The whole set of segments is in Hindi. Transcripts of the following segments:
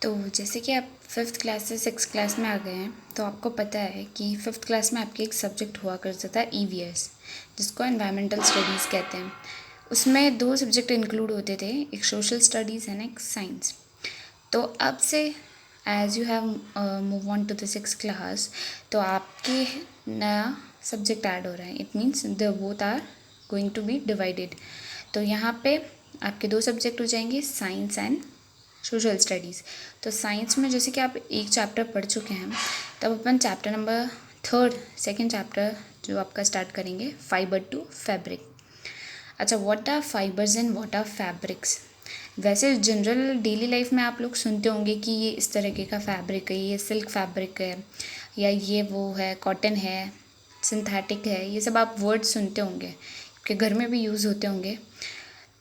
तो जैसे कि आप फिफ्थ क्लास से सिक्स क्लास में आ गए हैं, तो आपको पता है कि फिफ्थ क्लास में आपके एक सब्जेक्ट हुआ करता था ईवीएस, जिसको एनवायरमेंटल स्टडीज़ कहते हैं। उसमें दो सब्जेक्ट इंक्लूड होते थे, एक सोशल स्टडीज़ एंड एक साइंस। तो अब से as you have move on to the six class, तो आपके नया सब्जेक्ट ऐड हो रहा है। It means the both are going to be divided. तो यहाँ पे आपके दो सब्जेक्ट हो जाएंगे, साइंस एंड सोशल स्टडीज़। तो साइंस में जैसे कि आप एक चैप्टर पढ़ चुके हैं, तब अपन चैप्टर नंबर सेकेंड चैप्टर जो आपका स्टार्ट करेंगे, फाइबर टू फैब्रिक। अच्छा, what are fibres and what are fabrics. वैसे जनरल डेली लाइफ में आप लोग सुनते होंगे कि ये इस तरीके का फैब्रिक है, ये सिल्क फैब्रिक है, या ये वो है, कॉटन है, सिंथेटिक है, ये सब आप वर्ड सुनते होंगे, आपके घर में भी यूज़ होते होंगे।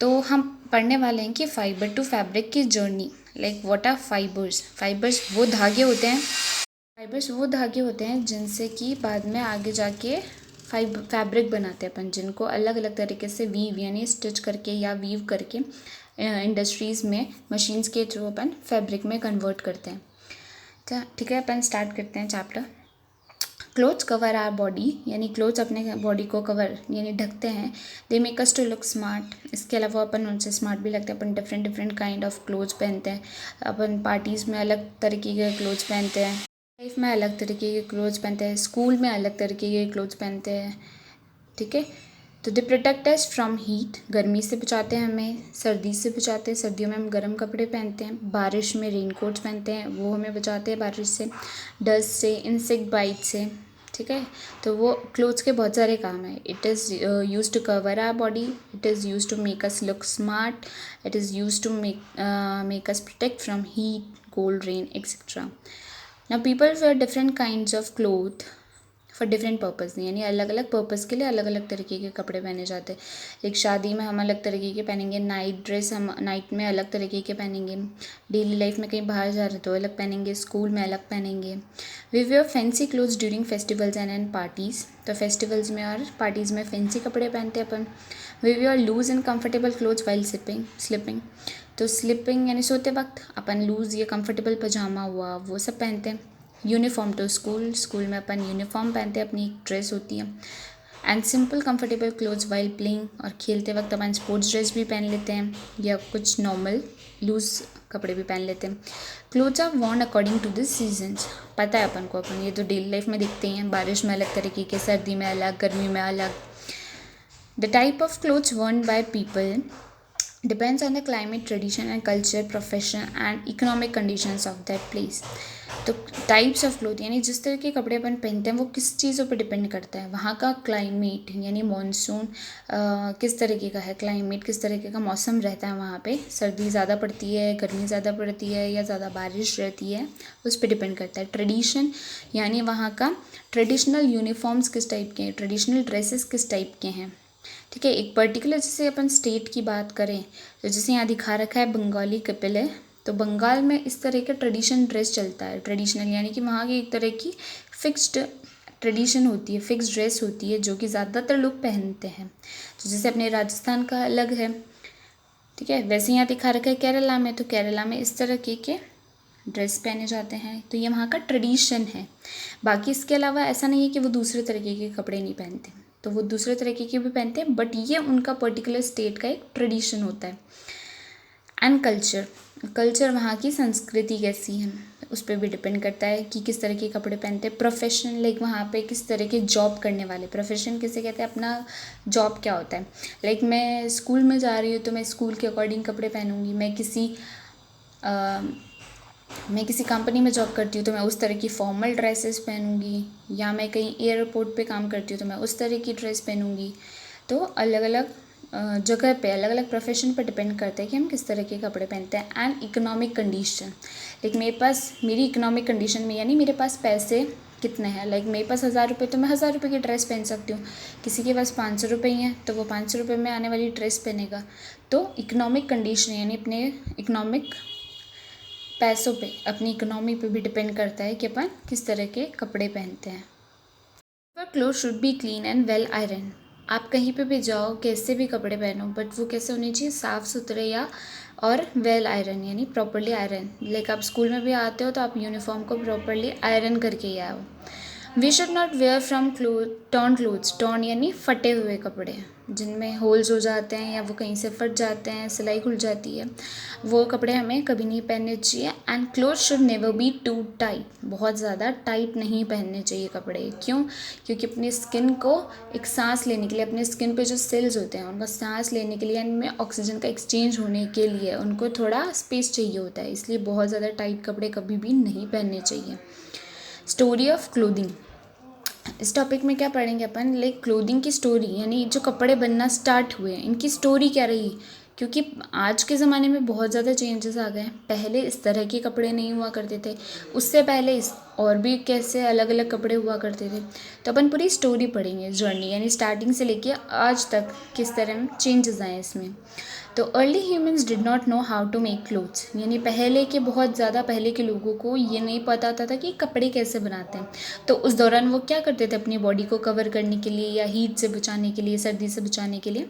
तो हम पढ़ने वाले हैं कि फाइबर टू फैब्रिक की journey, like what are fibres. Fibres वो धागे होते हैं, जिनसे कि बाद में आगे जाके फैब्रिक बनाते हैं अपन, जिनको अलग अलग तरीके से वीव यानी स्टिच करके या वीव करके इंडस्ट्रीज़ में मशीन्स के थ्रू अपन फैब्रिक में कन्वर्ट करते हैं। ठीक है, अपन स्टार्ट करते हैं chapter. Clothes cover our body, यानी क्लोथ्स अपने बॉडी को कवर यानी ढकते हैं। They make us to look smart. इसके अलावा अपन उनसे स्मार्ट भी लगते हैं। अपन different different kind of clothes पहनते हैं। अपन पार्टीज़ में अलग तरीके के क्लोथ्स पहनते हैं, लाइफ में अलग तरीके के क्लोथ्स पहनते हैं, स्कूल में अलग तरीके के क्लोथ्स पहनते हैं। ठीक है, तो they protect us from heat, गर्मी से बचाते हैं हमें, सर्दी से बचाते हैं, सर्दियों में हम गर्म कपड़े पहनते हैं, बारिश में रेन कोट्स पहनते हैं, वो हमें बचाते हैं बारिश से, डस्ट से, इंसेक्ट बाइट से। ठीक है, तो वो क्लोथ्स के बहुत सारे काम हैं। It is use to cover our body, it is use to make us look smart, it is use to make us protect from heat, cold, rain etcetera. Now people wear different kinds of cloth for different purpose, यानी अलग अलग पर्पज़ के लिए अलग अलग तरीके के कपड़े पहने जाते हैं। एक शादी में हम अलग तरीके के पहनेंगे, नाइट ड्रेस हम नाइट में अलग तरीके के पहनेंगे, डेली लाइफ में कहीं बाहर जा रहे तो अलग पहनेंगे, स्कूल में अलग पहनेंगे। We wear fancy clothes during festivals and parties, तो फेस्टिवल्स में और पार्टीज़ में फैंसी कपड़े पहनते हैं अपन। We wear loose and comfortable clothes while sleeping, तो स्लिपिंग यानी सोते वक्त अपन लूज़ या कंफर्टेबल पजामा हुआ वो सब पहनते हैं। यूनिफॉर्म टू स्कूल, स्कूल में अपन यूनिफॉर्म पहनते हैं, अपनी एक ड्रेस होती है। And simple comfortable clothes while playing, और खेलते वक्त अपन स्पोर्ट्स ड्रेस भी पहन लेते हैं या कुछ नॉर्मल लूज़ कपड़े भी पहन लेते हैं। Clothes are worn according to this seasons, पता है अपन को, अपन ये तो डेली लाइफ में दिखते ही हैं, बारिश में अलग तरीके के, सर्दी में अलग, गर्मी में अलग। The type of clothes worn by people depends on the climate, tradition and culture, profession and economic conditions of that place. तो टाइप्स ऑफ क्लोथ यानी जिस तरह के कपड़े अपन पहनते हैं वो किस चीज़ों पर डिपेंड करता है। वहाँ का क्लाइमेट यानी मॉनसून किस तरीके का है, क्लाइमेट किस तरीके का मौसम रहता है वहाँ पे, सर्दी ज़्यादा पड़ती है, गर्मी ज़्यादा पड़ती है या ज़्यादा बारिश रहती है, उस पर डिपेंड करता है। ट्रेडिशन यानी वहाँ का ट्रेडिशनल यूनिफॉर्म्स किस टाइप के हैं, ट्रेडिशनल ड्रेसेस किस टाइप के हैं। ठीक है, एक पर्टिकुलर जैसे अपन स्टेट की बात करें तो जैसे यहाँ दिखा रखा है बंगाली कपिल है, तो बंगाल में इस तरह का ट्रेडिशन ड्रेस चलता है। ट्रेडिशनल यानी कि वहाँ की एक तरह की फिक्स्ड ट्रेडिशन होती है, फिक्स्ड ड्रेस होती है जो कि ज़्यादातर लोग पहनते हैं। तो जैसे अपने राजस्थान का अलग है, ठीक है, वैसे यहाँ दिखा रखा है केरला में, तो केरला में इस तरह के ड्रेस पहने जाते हैं। तो ये वहाँ का ट्रेडिशन है। बाकी इसके अलावा ऐसा नहीं है कि वो दूसरे तरीके के कपड़े नहीं पहनते, तो वो दूसरे तरीके के भी पहनते हैं, बट ये उनका पर्टिकुलर स्टेट का एक ट्रेडिशन होता है। एंड कल्चर वहाँ की संस्कृति कैसी है उस पर भी डिपेंड करता है कि किस तरह के कपड़े पहनते हैं। प्रोफेशन, लाइक वहाँ पे किस तरह के जॉब करने वाले, प्रोफेशन किसे कहते हैं, अपना जॉब क्या होता है। लाइक मैं स्कूल में जा रही हूँ तो मैं स्कूल के अकॉर्डिंग कपड़े पहनूँगी। मैं किसी कंपनी में जॉब करती हूँ तो मैं उस तरह की फॉर्मल ड्रेसेस पहनूँगी, या मैं कहीं एयरपोर्ट पे काम करती हूँ तो मैं उस तरह की ड्रेस पहनूँगी। तो अलग अलग जगह पे, अलग अलग प्रोफेशन पर डिपेंड करता है कि हम किस तरह के कपड़े पहनते हैं। एंड इकोनॉमिक कंडीशन, लाइक मेरी इकोनॉमिक कंडीशन में यानी मेरे पास पैसे कितने हैं। लाइक मेरे पास 1000 रुपये तो मैं 1000 रुपये की ड्रेस पहन सकती हूँ, किसी के पास 500 रुपये ही हैं तो वो 500 रुपये में आने वाली ड्रेस पहनेगा। तो इकोनॉमिक कंडीशन यानी अपने इकोनॉमिक पैसों पे, अपनी इकोनॉमी पे भी डिपेंड करता है कि अपन किस तरह के कपड़े पहनते हैं। Cloth should be clean and well iron, आप कहीं पे भी जाओ, कैसे भी कपड़े पहनो, बट वो कैसे होने चाहिए, साफ़ सुथरे या और वेल आयरन, यानी प्रॉपरली आयरन। लाइक आप स्कूल में भी आते हो तो आप यूनिफॉर्म को प्रॉपरली आयरन करके ही आओ। We should not wear from torn clothes, torn यानी फटे हुए कपड़े जिनमें होल्स हो जाते हैं या वो कहीं से फट जाते हैं, सिलाई खुल जाती है, वो कपड़े हमें कभी नहीं पहनने चाहिए। And cloth should never be too tight, बहुत ज़्यादा टाइट नहीं पहनने चाहिए कपड़े। क्यों? क्योंकि अपनी स्किन को एक सांस लेने के लिए, अपने स्किन पे जो सेल्स होते हैं उनका सांस लेने के लिए, इनमें ऑक्सीजन का एक्सचेंज होने के लिए उनको थोड़ा स्पेस चाहिए होता है, इसलिए बहुत ज़्यादा टाइट कपड़े कभी भी नहीं पहनने चाहिए। स्टोरी ऑफ क्लोथिंग, इस टॉपिक में क्या पढ़ेंगे अपन, लाइक क्लोथिंग की स्टोरी, यानी जो कपड़े बनना स्टार्ट हुए इनकी स्टोरी क्या रही। क्योंकि आज के ज़माने में बहुत ज़्यादा चेंजेस आ गए हैं। पहले इस तरह के कपड़े नहीं हुआ करते थे, उससे पहले इस और भी कैसे अलग अलग कपड़े हुआ करते थे। तो अपन पूरी स्टोरी पढ़ेंगे, जर्नी यानी स्टार्टिंग से लेके आज तक किस तरह चेंजेस आए इसमें। तो early humans did not know how to make clothes, यानी पहले के बहुत ज़्यादा पहले के लोगों को ये नहीं पता था कि कपड़े कैसे बनाते हैं। तो उस दौरान वो क्या करते थे, अपनी बॉडी को कवर करने के लिए या हीट से बचाने के लिए, सर्दी से बचाने के लिए,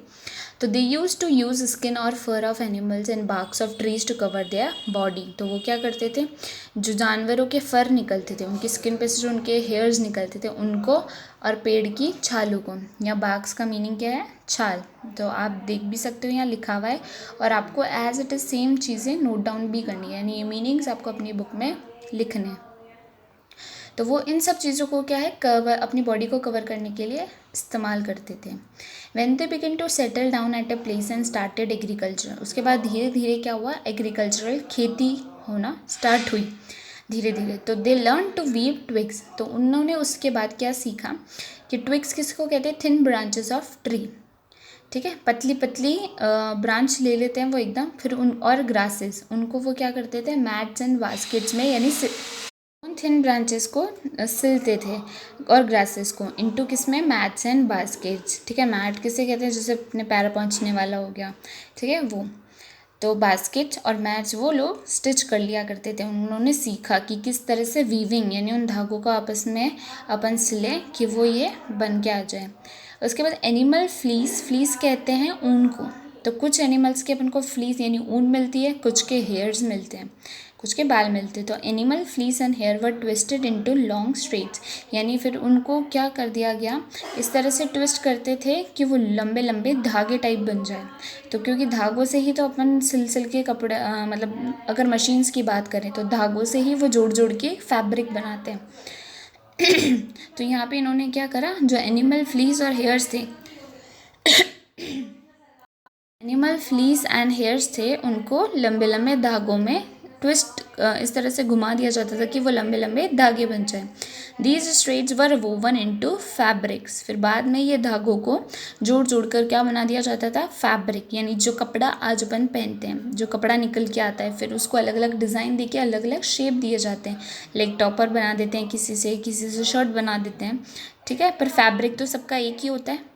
तो they use to use skin और fur of animals and barks of trees to cover their body. तो वो क्या करते थे, जो जानवरों के फर निकलते थे, उनकी स्किन पे से जो उनके हेयर्स निकलते थे उनको, और पेड़ की छालों को, या बार्क्स का मीनिंग क्या है, छाल। तो आप देख भी सकते हो यहाँ लिखा हुआ है, और आपको एज इट इज़ सेम चीज़ें नोट डाउन भी करनी है, यानी ये मीनिंग्स आपको अपनी बुक में लिखने हैं। तो वो इन सब चीज़ों को क्या है, कवर, अपनी बॉडी को कवर करने के लिए इस्तेमाल करते थे। When they begin to settle down at a place and started agriculture, उसके बाद धीरे धीरे क्या हुआ, एग्रीकल्चरल खेती होना स्टार्ट हुई धीरे धीरे। तो they learn to weave twigs, तो उन्होंने उसके बाद क्या सीखा कि ट्विग्स किसको कहते हैं, थिन ब्रांचेस ऑफ ट्री, ठीक है, पतली पतली ब्रांच ले लेते हैं वो एकदम, फिर उन और ग्रासेस, उनको वो क्या करते थे, मैट्स एंड बास्केट्स में, यानी उन थिन ब्रांचेस को सिलते थे, और ग्रासेस को इनटू किस में, मैट्स एंड बास्केट्स, ठीक है। मैट किसे कहते हैं, जैसे अपने पैर पहुंचने वाला हो गया, ठीक है वो। तो बास्केट और मैट्स वो लोग स्टिच कर लिया करते थे। उन्होंने सीखा कि किस तरह से वीविंग, यानी उन धागों को आपस में अपन सिलें कि वो ये बन के आ जाए। उसके बाद एनिमल फ्लीस, फ्लीस कहते हैं ऊन को। तो कुछ एनिमल्स के अपन को फ्लीस यानी ऊन मिलती है, कुछ के हेयर्स मिलते हैं, कुछ के बाल मिलते हैं। तो animal fleece and hair were twisted into long strands, यानी फिर उनको क्या कर दिया गया, इस तरह से ट्विस्ट करते थे कि वो लंबे लंबे धागे टाइप बन जाए। तो क्योंकि धागों से ही तो अपन सिल के कपड़े, मतलब अगर मशीन्स की बात करें तो धागों से ही वो जोड़ जोड़ के फैब्रिक बनाते हैं। तो यहाँ पे इन्होंने क्या करा, जो एनिमल फ्लीस और हेयर्स थे, एनिमल फ्लीस एंड हेयर्स थे, उनको लंबे लंबे धागों में ट्विस्ट इस तरह से घुमा दिया जाता था कि वो लंबे लंबे धागे बन जाए। These strands were woven into fabrics, फिर बाद में ये धागों को जोड़ जोड़ कर क्या बना दिया जाता था, फैब्रिक, यानी जो कपड़ा आज अपन पहनते हैं, जो कपड़ा निकल के आता है, फिर उसको अलग अलग डिज़ाइन देके अलग अलग शेप दिए जाते हैं। लाइक टॉपर बना देते हैं किसी से शर्ट बना देते हैं, ठीक है, पर फैब्रिक तो सबका एक ही होता है।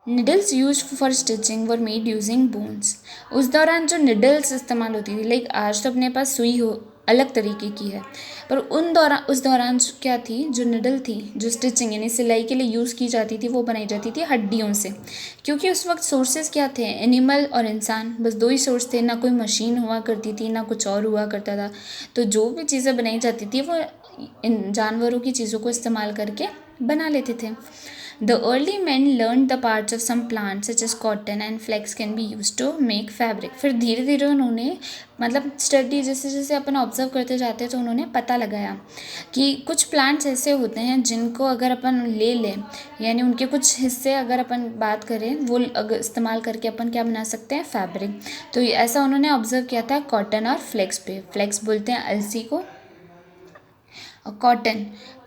Needles use for stitching were made using bones, उस दौरान जो निडल्स इस्तेमाल होती थी, लाइक आज तो अपने पास सुई हो अलग तरीके की है, पर उस दौरान क्या थी, जो निडल थी, जो स्टिचिंग यानी सिलाई के लिए यूज़ की जाती थी, वो बनाई जाती थी हड्डियों से। क्योंकि उस वक्त सोर्सेज क्या थे, एनिमल और इंसान, बस दो ही सोर्स थे, ना कोई मशीन हुआ करती थी, ना कुछ और हुआ करता था। तो जो भी चीज़ें बनाई जाती थी वो इन जानवरों की चीज़ों को इस्तेमाल करके बना लेते थे। The early men learned the parts of some plants such as cotton and flax can be used to make fabric. फिर धीरे धीरे उन्होंने, मतलब स्टडी जैसे जैसे अपन ऑब्जर्व करते जाते हैं, तो उन्होंने पता लगाया कि कुछ प्लांट्स ऐसे होते हैं जिनको अगर अपन ले लें, यानी उनके कुछ हिस्से अगर अपन बात करें, वो अगर इस्तेमाल करके अपन क्या बना सकते हैं, फैब्रिक। तो ऐसा उन्होंने ऑब्जर्व किया था कॉटन और फ्लेक्स पे। फ्लेक्स बोलते हैं अलसी को, और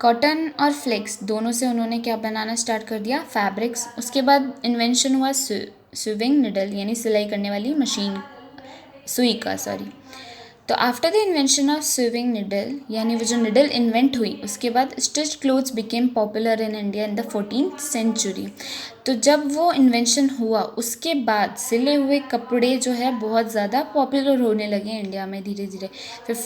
कॉटन और फ्लेक्स दोनों से उन्होंने क्या बनाना स्टार्ट कर दिया, फैब्रिक्स। उसके बाद इन्वेंशन हुआ स्विंग निडल, यानी सिलाई करने वाली मशीन, सुई का, सॉरी। तो after the invention of sewing needle, यानी वो जो निडल इन्वेंट हुई, उसके बाद stitch clothes became popular in India in the 14th century. तो जब वो इन्वेंशन हुआ उसके बाद सिले हुए कपड़े जो है बहुत ज़्यादा पॉपुलर होने लगे इंडिया में धीरे धीरे। फिर